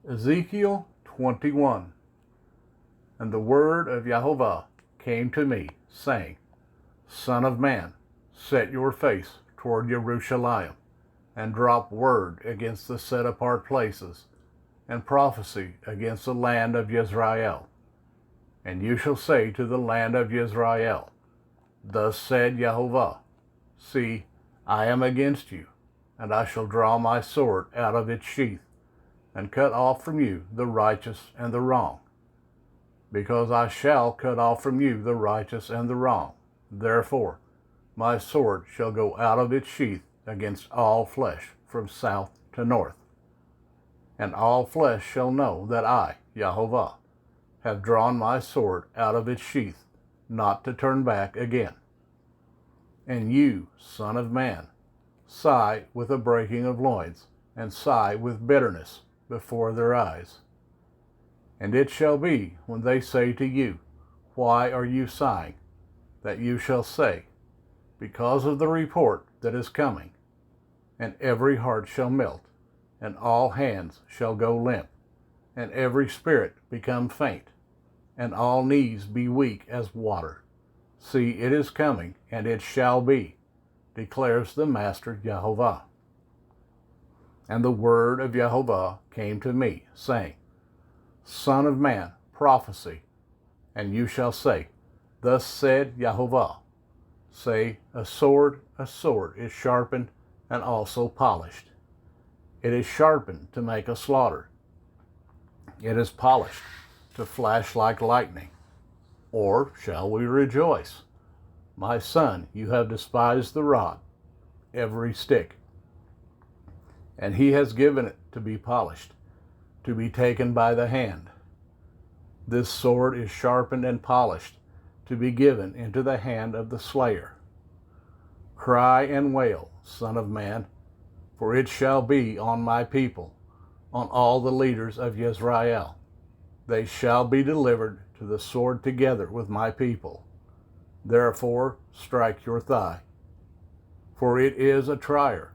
Ezekial 21. And the word of Jehovah came to me, saying, Son of man, set your face toward Jerusalem, and drop word against the set apart places, and prophecy against the land of Israel. And you shall say to the land of Israel, Thus said Jehovah, See, I am against you, and I shall draw my sword out of its sheath, and cut off from you the righteous and the wrong. Because I shall cut off from you the righteous and the wrong. Therefore, my sword shall go out of its sheath against all flesh from south to north. And all flesh shall know that I, Jehovah, have drawn my sword out of its sheath, not to turn back again. And you, son of man, sigh with a breaking of loins, and sigh with bitterness before their eyes. And it shall be, when they say to you, Why are you sighing? That you shall say, Because of the report that is coming. And every heart shall melt, and all hands shall go limp, and every spirit become faint, and all knees be weak as water. See, it is coming, and it shall be, declares the Master Jehovah. And the word of Jehovah came to me, saying, Son of man, prophesy, and you shall say, Thus said Jehovah. Say, a sword is sharpened and also polished. It is sharpened to make a slaughter. It is polished to flash like lightning. Or shall we rejoice? My son, you have despised the rod, every stick, and he has given it to be polished, to be taken by the hand. This sword is sharpened and polished, to be given into the hand of the slayer. Cry and wail, Son of man, for it shall be on my people, on all the leaders of Israel. They shall be delivered to the sword together with my people. Therefore strike your thigh. For it is a trier,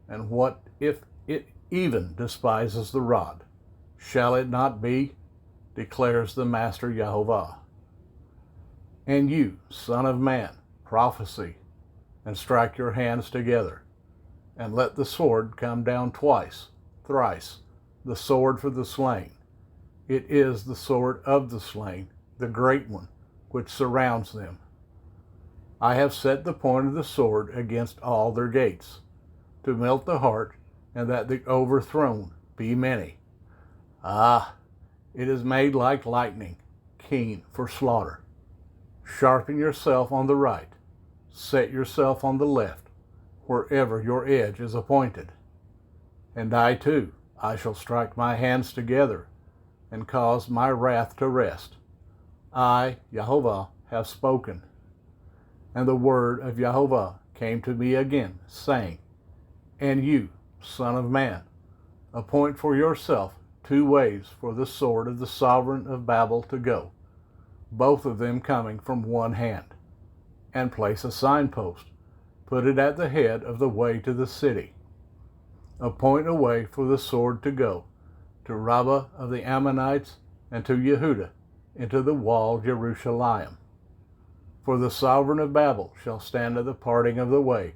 and what if it even despises the rod? Shall it not be? Declares the Master Jehovah. And you, son of man, prophesy, and strike your hands together, and let the sword come down twice, thrice, the sword for the slain. It is the sword of the slain, the great one, which surrounds them. I have set the point of the sword against all their gates, to melt the heart, and that the overthrown be many. Ah, it is made like lightning, keen for slaughter. Sharpen yourself on the right, set yourself on the left, wherever your edge is appointed. And I too, I shall strike my hands together, and cause my wrath to rest. I, Jehovah, have spoken. And the word of Jehovah came to me again, saying, And you, son of man, appoint for yourself 2 ways for the sword of the sovereign of Babel to go, both of them coming from one hand, and place a signpost, put it at the head of the way to the city. Appoint a way for the sword to go, to Rabbah of the Ammonites, and to Yehudah, into the wall Jerusalem. For the sovereign of Babel shall stand at the parting of the way,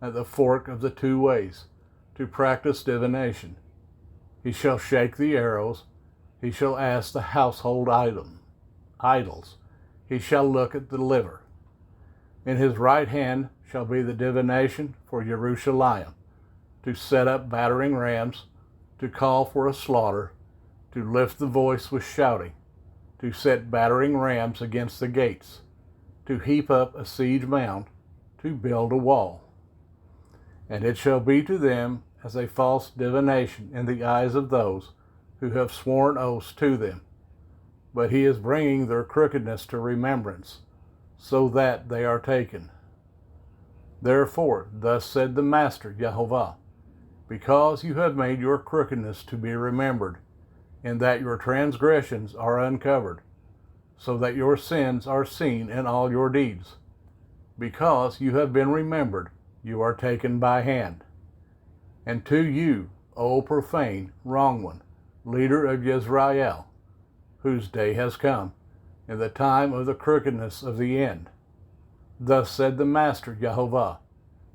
at the fork of the 2 ways, to practice divination. He shall shake the arrows, he shall ask the household idols, he shall look at the liver. In his right hand shall be the divination for Jerusalem, to set up battering rams, to call for a slaughter, to lift the voice with shouting, to set battering rams against the gates, to heap up a siege mound, to build a wall. And it shall be to them as a false divination in the eyes of those who have sworn oaths to them. But he is bringing their crookedness to remembrance, so that they are taken. Therefore, thus said the Master Jehovah, because you have made your crookedness to be remembered, in that your transgressions are uncovered, so that your sins are seen in all your deeds. Because you have been remembered, you are taken by hand. And to you, O profane, wrong one, leader of Israel, whose day has come, in the time of the crookedness of the end. Thus said the Master Jehovah,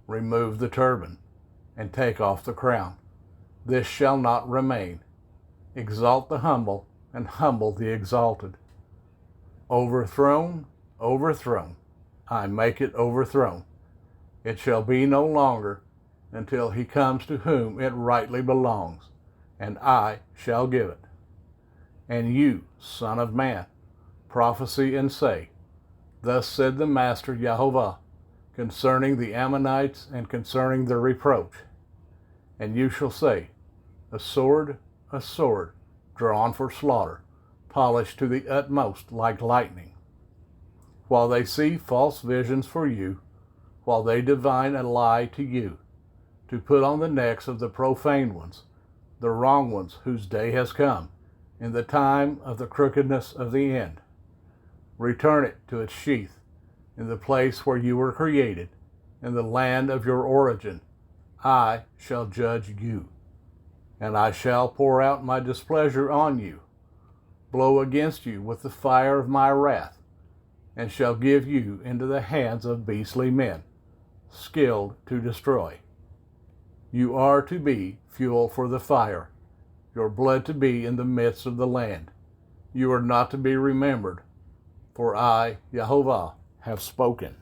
remove the turban, and take off the crown. This shall not remain. Exalt the humble, and humble the exalted. Overthrown, overthrown, I make it overthrown. It shall be no longer until he comes to whom it rightly belongs, and I shall give it. And you, son of man, prophesy and say, thus said the Master Jehovah, concerning the Ammonites and concerning their reproach. And you shall say, a sword, drawn for slaughter, polished to the utmost like lightning. While they see false visions for you, while they divine a lie to you, to put on the necks of the profane ones, the wrong ones whose day has come, in the time of the crookedness of the end. Return it to its sheath, in the place where you were created, in the land of your origin. I shall judge you, and I shall pour out my displeasure on you, blow against you with the fire of my wrath, and shall give you into the hands of beastly men, skilled to destroy. You are to be fuel for the fire, your blood to be in the midst of the land. You are not to be remembered, for I, Jehovah, have spoken.